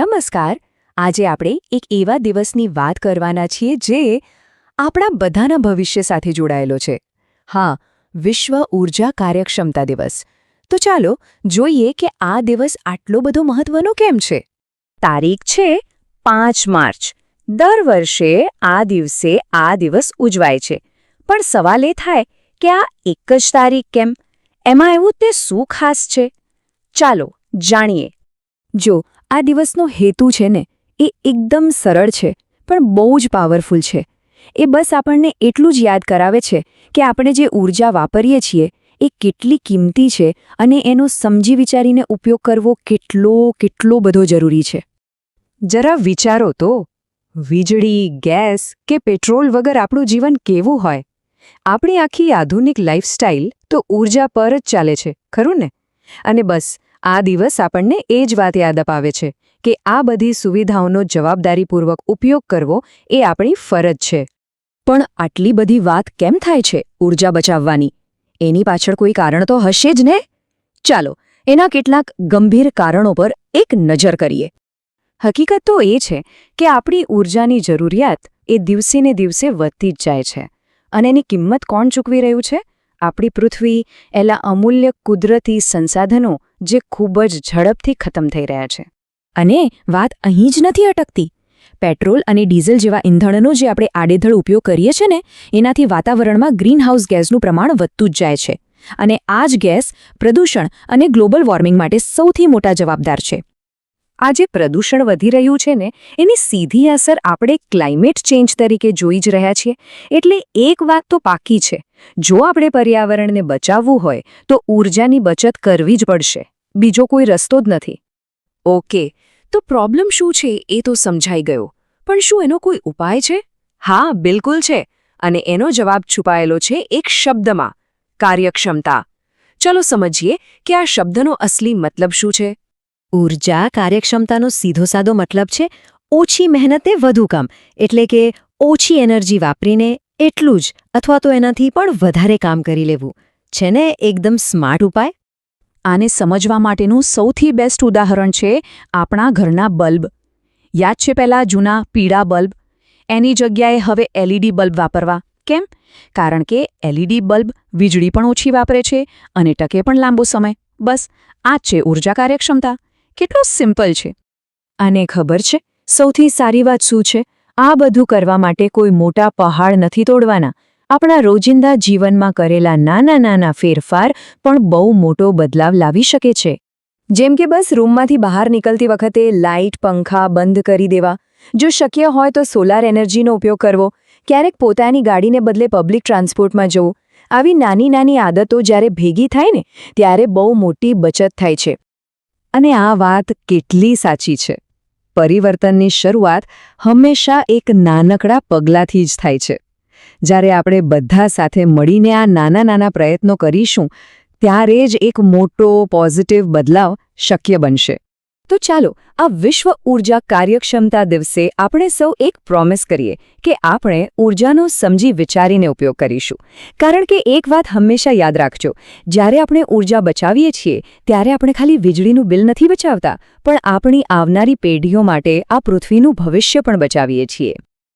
નમસ્કાર. આજે આપણે એક એવા દિવસની વાત કરવાના છીએ જે આપણા બધાના ભવિષ્ય સાથે જોડાયેલો છે. હા, વિશ્વ ઊર્જા કાર્યક્ષમતા દિવસ. તો ચાલો જોઈએ કે આ દિવસ આટલો બધો મહત્વનો કેમ છે. તારીખ છે 5 માર્ચ. દર વર્ષે આ દિવસે આ દિવસ ઉજવાય છે. પણ સવાલ એ થાય કે આ એક જ તારીખ કેમ? એમાં એવું તે શું ખાસ છે? ચાલો જાણીએ. જો આ દિવસનો હેતુ છે ને, એ એકદમ સરળ છે પણ બહુ જ પાવરફુલ છે. એ બસ આપણને એટલું જ યાદ કરાવે છે કે આપણે જે ઊર્જા વાપરીએ છીએ એ કેટલી કિંમતી છે અને એનો સમજી વિચારીને ઉપયોગ કરવો કેટલો બધો જરૂરી છે. જરા વિચારો તો, વીજળી, ગેસ કે પેટ્રોલ વગર આપણું જીવન કેવું હોય? આપણી આખી આધુનિક લાઇફસ્ટાઇલ તો ઊર્જા પર જ ચાલે છે, ખરું ને? અને બસ આ દિવસ આપણને એ જ વાત યાદ અપાવે છે કે આ બધી સુવિધાઓનો જવાબદારીપૂર્વક ઉપયોગ કરવો એ આપણી ફરજ છે. પણ આટલી બધી વાત કેમ થાય છે ઊર્જા બચાવવાની? એની પાછળ કોઈ કારણ તો હશે જ ને? ચાલો એના કેટલાક ગંભીર કારણો પર એક નજર કરીએ. હકીકત તો એ છે કે આપણી ઊર્જાની જરૂરિયાત એ દિવસે ને દિવસે વધતી જ જાય છે. અને એની કિંમત કોણ ચૂકવી રહ્યું છે? આપણી પૃથ્વી, એલા અમૂલ્ય કુદરતી સંસાધનો જે ખૂબ જ ઝડપથી ખતમ થઈ રહ્યા છે. અને વાત અહીં જ નથી અટકતી. પેટ્રોલ અને ડીઝલ જેવા ઇંધણનો જે આપણે આડેધડ ઉપયોગ કરીએ છીએ ને, એનાથી વાતાવરણમાં ગ્રીનહાઉસ ગેસનું પ્રમાણ વધતું જ જાય છે. અને આ જ ગેસ પ્રદૂષણ અને ગ્લોબલ વોર્મિંગ માટે સૌથી મોટા જવાબદાર છે. આ જે પ્રદૂષણ વધી રહ્યું છે ને, એની સીધી અસર આપણે ક્લાઇમેટ ચેન્જ તરીકે જોઈ જ રહ્યા છીએ. એટલે એક વાત તો પાકી છે, જો આપણે પર્યાવરણને બચાવવું હોય તો ઊર્જાની બચત કરવી જ પડશે. બીજો કોઈ રસ્તો જ નથી. ઓકે, તો પ્રોબ્લેમ શું છે એ તો સમજાઈ ગયો. પણ શું એનો કોઈ ઉપાય છે? હા, બિલકુલ છે. અને એનો જવાબ છુપાયેલો છે એક શબ્દમાં: કાર્યક્ષમતા. ચલો સમજીએ કે આ શબ્દનો અસલી મતલબ શું છે. ઊર્જા કાર્યક્ષમતાનો સીધો સાદો મતલબ છે ઓછી મહેનતે વધુ કામ. એટલે કે ઓછી એનર્જી વાપરીને એટલું જ અથવા તો એનાથી પણ વધારે કામ કરી લેવું. છે ને એકદમ સ્માર્ટ ઉપાય? આને સમજવા માટેનું સૌથી બેસ્ટ ઉદાહરણ છે આપણા ઘરના બલ્બ. યાદ છે પહેલાં જૂના પીળા બલ્બ? એની જગ્યાએ હવે LED બલ્બ વાપરવા. કેમ? કારણ કે LED બલ્બ વીજળી પણ ઓછી વાપરે છે અને ટકે પણ લાંબો સમય. બસ આ જ છે ઊર્જા કાર્યક્ષમતા. કેટલું સિમ્પલ છે. અને ખબર છે સૌથી સારી વાત શું છે? આ બધું કરવા માટે કોઈ મોટા પહાડ નથી તોડવાના. આપણા રોજિંદા જીવનમાં કરેલા નાના ફેરફાર પણ બહુ મોટો બદલાવ લાવી શકે છે. જેમ કે બસ રૂમમાંથી બહાર નીકળતી વખતે લાઇટ, પંખા બંધ કરી દેવા. જો શક્ય હોય તો સોલાર એનર્જીનો ઉપયોગ કરવો. ક્યારેક પોતાની ગાડીને બદલે પબ્લિક ટ્રાન્સપોર્ટમાં જવું. આવી નાની આદતો જ્યારે ભેગી થાય ને, ત્યારે બહુ મોટી બચત થાય છે. અને આ વાત કેટલી સાચી છે. પરિવર્તનની શરૂઆત હંમેશા એક નાનકડા પગલાંથી જ થાય છે. જ્યારે આપણે બધા સાથે મળીને આ નાના પ્રયત્નો કરીશું, ત્યારે જ એક મોટો પોઝિટિવ બદલાવ શક્ય બનશે. તો ચાલો આ વિશ્વ ઊર્જા કાર્યક્ષમતા દિવસે આપણે સૌ એક પ્રોમિસ કરીએ કે આપણે ઊર્જાનો સમજી વિચારીને ઉપયોગ કરીશું. કારણ કે એક વાત હંમેશા યાદ રાખજો, જ્યારે આપણે ઊર્જા બચાવીએ છીએ ત્યારે આપણે ખાલી વીજળીનું બિલ નથી બચાવતા, પણ આપણી આવનારી પેઢીઓ માટે આ પૃથ્વીનું ભવિષ્ય પણ બચાવીએ છીએ.